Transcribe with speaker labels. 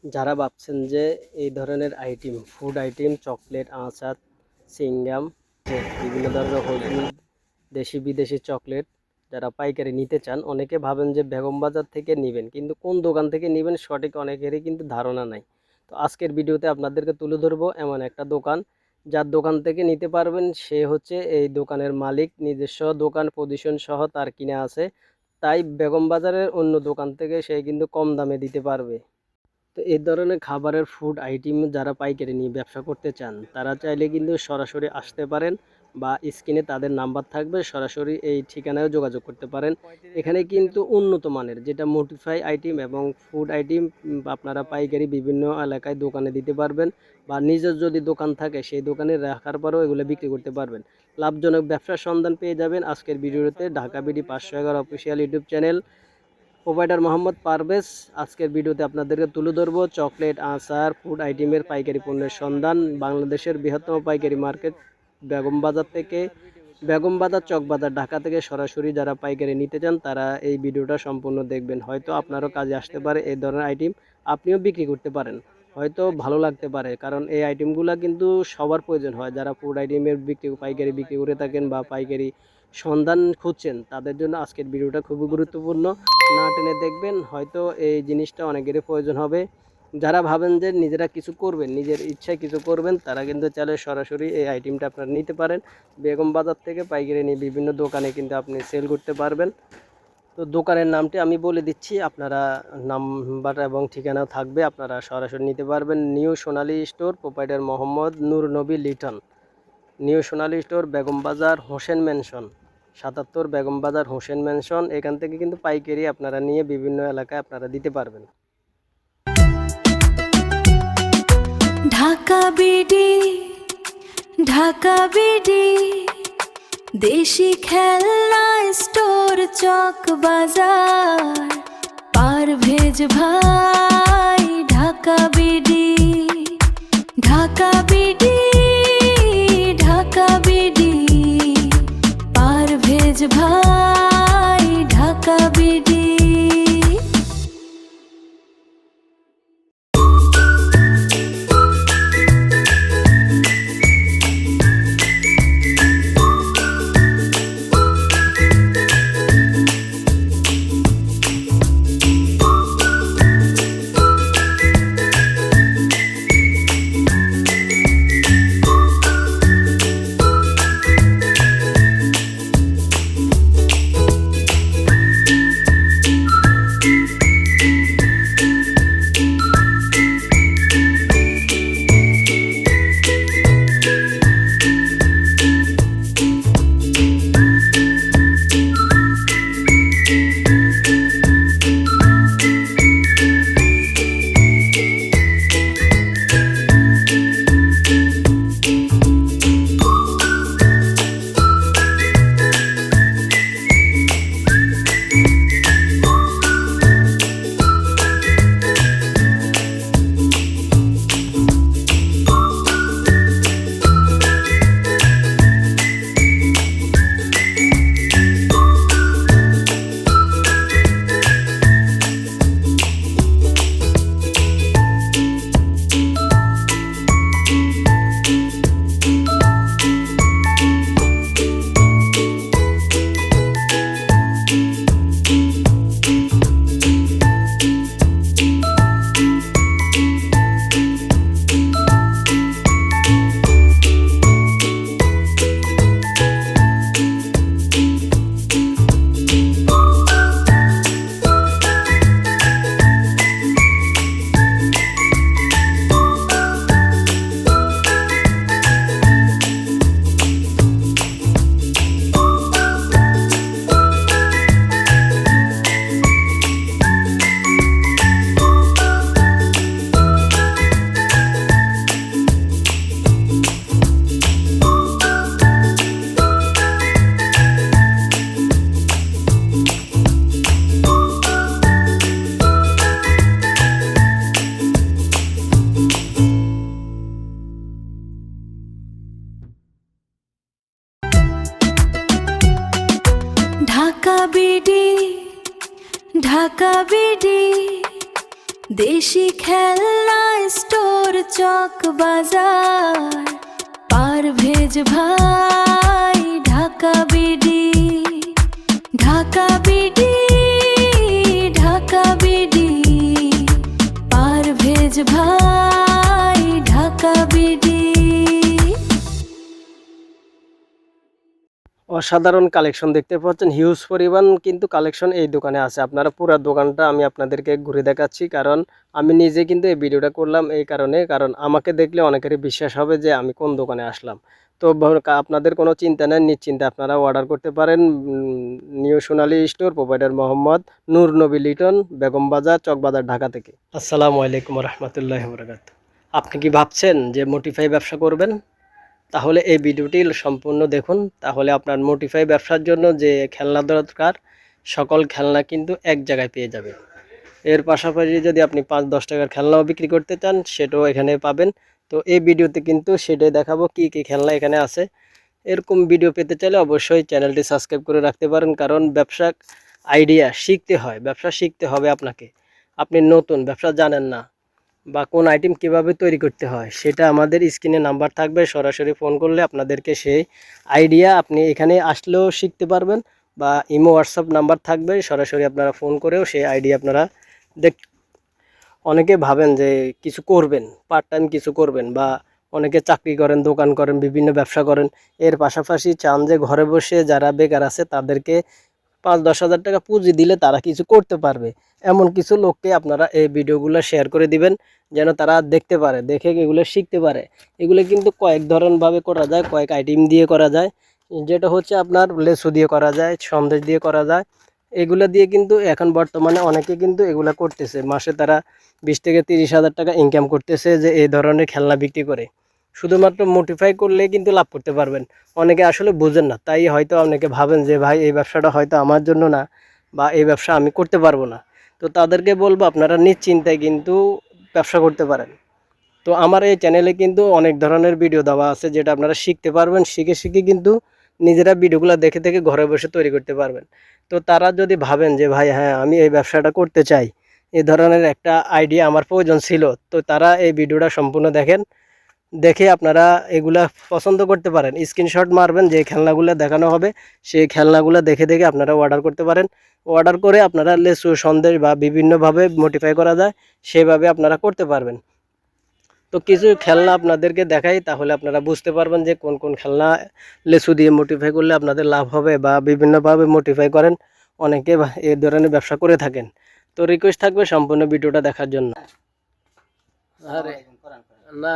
Speaker 1: যারা ভাবছেন যে এই ধরনের আইটেম ফুড আইটেম চকলেট আচার চিংগাম বিভিন্ন ধরনের হলুদ দেশি বিদেশি চকলেট যারা পাইকারি নিতে চান, অনেকে ভাবেন যে বেগম বাজার থেকে নেবেন, কিন্তু কোন দোকান থেকে নেবেন সঠিক অনেকেরই কিন্তু ধারণা নাই। তো আজকের ভিডিওতে আপনাদেরকে তুলে ধরবো এমন একটা দোকান, যার দোকান থেকে নিতে পারবেন সে হচ্ছে এই দোকানের মালিক, নিজস্ব দোকান পজিশন সহ তার কিনে আছে। তাই বেগম বাজারের অন্য দোকান থেকে সে কিন্তু কম দামে দিতে পারবে। তো এই ধরনের খাবারের ফুড আইটেম যারা পাইকারি নিয়ে ব্যবসা করতে চান, তারা চাইলে কিন্তু সরাসরি আসতে পারেন বা স্ক্রিনে তাদের নাম্বার থাকবে, সরাসরি এই ঠিকানায় যোগাযোগ করতে পারেন। এখানে কিন্তু উন্নত মানের যেটা মোটিফাই আইটেম এবং ফুড আইটেম আপনারা পাইকারি বিভিন্ন এলাকায় দোকানে দিতে পারবেন, বা নিজের যদি দোকান থাকে সেই দোকানে রাখার পরেও এগুলো বিক্রি করতে পারবেন। লাভজনক ব্যবসার সন্ধান পেয়ে যাবেন আজকের ভিডিওতে Dhaka BD 511 official YouTube channel provider Mohammad Parvez. আজকের ভিডিওতে আপনাদেরকে তুলে ধরবো চকলেট আচার ফুড আইটেমের পাইকারি পণ্যের সন্ধান বাংলাদেশের বৃহত্তম পাইকারি মার্কেট বেগম বাজার থেকে। বেগম বাজার চকবাজার ঢাকা থেকে সরাসরি যারা পাইকারি নিতে চান তারা এই ভিডিওটা সম্পূর্ণ দেখবেন, হয়তো আপনারও কাজে আসতে পারে। এই ধরনের আইটেম আপনিও বিক্রি করতে পারেন, হয়তো ভালো লাগতে পারে, কারণ এই আইটেমগুলো কিন্তু সবার প্রয়োজন হয়। যারা ফুড আইটেমের পাইকারি বিক্রি করে থাকেন বা পাইকারি সন্ধান খুঁজছেন, তাদের জন্য আজকের ভিডিওটা খুবই গুরুত্বপূর্ণ। না টেনে দেখবেন, হয়তো এই জিনিসটা অনেকেরই প্রয়োজন হবে। যারা ভাবেন যে নিজেরা কিছু করবেন, নিজের ইচ্ছায় কিছু করবেন, তারা কিন্তু চাইলে সরাসরি এই আইটেমটা আপনারা নিতে পারেন বেগম বাজার থেকে পাইকারি নিয়ে বিভিন্ন দোকানে কিন্তু আপনি সেল করতে পারবেন। তো দোকানের নামটি আমি বলে দিচ্ছি, আপনারা নাম্বার এবং ঠিকানা থাকবে, আপনারা সরাসরি নিতে পারবেন। নিউ সোনালী স্টোর, প্রোপাইটার মোহাম্মদ নূর নবী লিটন। নিউ সোনালী স্টোর, বেগম বাজার, হোসেন ম্যানশন 77, বেগম বাজার হোসেন ম্যানশন। এখান থেকে কিন্তু পাইকারি আপনারা নিয়ে বিভিন্ন এলাকায় আপনারা দিতে পারবেন।
Speaker 2: ঢাকা বিডি, ঢাকা বিডি, দেশি খেলনা স্টোর চক বাজার, পারভেজ ভাই Dhaka BD, Dhaka BD, Dhaka BD, Parvez ভাই Dhaka BD. Dhaka BD, Dhaka BD, দেশি খেলনা স্টোর চক বাজার, পারভেজ ভাই Dhaka BD, Dhaka BD, Dhaka BD, Parvez ভাই ঢাকা বিডি।
Speaker 1: অসাধারণ কালেকশন দেখতে পাচ্ছেন, হিউজ পরিমাণ কিন্তু কালেকশন এই দোকানে আছে। আপনারা পুরো দোকানটা আমি আপনাদেরকে ঘুরে দেখাচ্ছি, কারণ আমি নিজে কিন্তু এই ভিডিওটা করলাম এই কারণে, কারণ আমাকে দেখলে অনেকেরই বিশ্বাস হবে যে আমি কোন দোকানে আসলাম। তো আপনাদের কোনো চিন্তা নেই, নিশ্চিন্তে আপনারা অর্ডার করতে পারেন। নিউ সোনালী স্টোর, প্রোভাইডার মোহাম্মদ নূর নবী লিটন, বেগম বাজার, চকবাজার, ঢাকা থেকে। আসসালামু আলাইকুম রহমতুল্লাহ বরকাতুহু। আপনি কি ভাবছেন যে মোটিফাই ব্যবসা করবেন? তাহলে এই ভিডিওটি সম্পূর্ণ দেখুন, তাহলে আপনার মোটিফাই ব্যবসার জন্য যে খেলনা দরকার সকল খেলনা কিন্তু এক জায়গায় পেয়ে যাবেন। এর পাশাপাশি যদি আপনি 5-10 টাকার খেলনাও বিক্রি করতে চান সেটাও এখানে পাবেন। তো এই ভিডিওতে কিন্তু সেটাই দেখাবো কি কি খেলনা এখানে আছে। এরকম ভিডিও পেতে চাইলে অবশ্যই চ্যানেলটি সাবস্ক্রাইব করে রাখতে পারেন, কারণ ব্যবসা আইডিয়া শিখতে হয়, ব্যবসা শিখতে হবে আপনাকে। আপনি নতুন ব্যবসা জানেন না বা কোন আইটেম কিভাবে তৈরি করতে হয় সেটা আমাদের স্ক্রিনে নাম্বার থাকবে, সরাসরি ফোন করলে আপনাদেরকে সেই আইডিয়া আপনি এখানে আসলেও শিখতে পারবেন, বা ইমো হোয়াটসঅ্যাপ নাম্বার থাকবে, সরাসরি আপনারা ফোন করেও সেই আইডিয়া আপনারা দেখ। অনেকে ভাবেন যে কিছু করবেন, পার্ট টাইম কিছু করবেন, বা অনেকে চাকরি করেন, দোকান করেন, বিভিন্ন ব্যবসা করেন, এর পাশাপাশি চান যে ঘরে বসে যারা বেকার আছে তাদেরকে 5-10 হাজার টাকা পুঁজি দিলে তারা কিছু করতে পারবে। এমন কিছু লোককে আপনারা এই ভিডিওগুলো শেয়ার করে দিবেন, যেন তারা দেখতে পারে, দেখে এগুলো শিখতে পারে। এগুলো কিন্তু কয়েক ধরনভাবে করা যায়, কয়েক আইটেম দিয়ে করা যায়। যেটা হচ্ছে আপনার লেসু দিয়ে করা যায়, সন্দেশ দিয়ে করা যায়। এগুলো দিয়ে কিন্তু এখন বর্তমানে অনেকে কিন্তু এগুলো করতেছে, মাসে তারা 20 থেকে 30 হাজার টাকা ইনকাম করতেছে যে এই ধরনের খেলনা বিক্রি করে। শুধুমাত্র মোটিফাই করলে কিন্তু লাভ করতে পারবেন। অনেকে আসলে বুঝেন না, তাই হয়তো অনেকে ভাবেন যে ভাই এই ব্যবসাটা হয়তো আমার জন্য না, বা এই ব্যবসা আমি করতে পারবো না। তো তাদেরকে বলবো আপনারা নিশ্চিন্তায় কিন্তু ব্যবসা করতে পারেন। তো আমার এই চ্যানেলে কিন্তু অনেক ধরনের ভিডিও দেওয়া আছে, যেটা আপনারা শিখতে পারবেন, শিখে শিখে কিন্তু নিজেরা ভিডিওগুলো দেখে দেখে ঘরে বসে তৈরি করতে পারবেন। তো তারা যদি ভাবেন যে ভাই হ্যাঁ আমি এই ব্যবসাটা করতে চাই, এই ধরনের একটা আইডিয়া আমার প্রয়োজন ছিল, তো তারা এই ভিডিওটা সম্পূর্ণ দেখেন, দেখে আপনারা এগুলা পছন্দ করতে পারেন। স্ক্রিনশট মারবেন, যে খেলনাগুলো দেখানো হবে সেই খেলনাগুলো দেখে দেখে আপনারা অর্ডার করতে পারেন। অর্ডার করে আপনারা লেসু, সন্দেশ বা বিভিন্নভাবে মোটিফাই করা যায় সেভাবে আপনারা করতে পারবেন। তো কিছু খেলনা আপনাদেরকে দেখাই, তাহলে আপনারা বুঝতে পারবেন যে কোন কোন খেলনা লেসু দিয়ে মোটিফাই করলে আপনাদের লাভ হবে, বা বিভিন্নভাবে মোটিফাই করেন, অনেকে এই ধরনের ব্যবসা করে থাকেন। তো রিকোয়েস্ট থাকবে সম্পূর্ণ ভিডিওটা দেখার জন্য। আরে না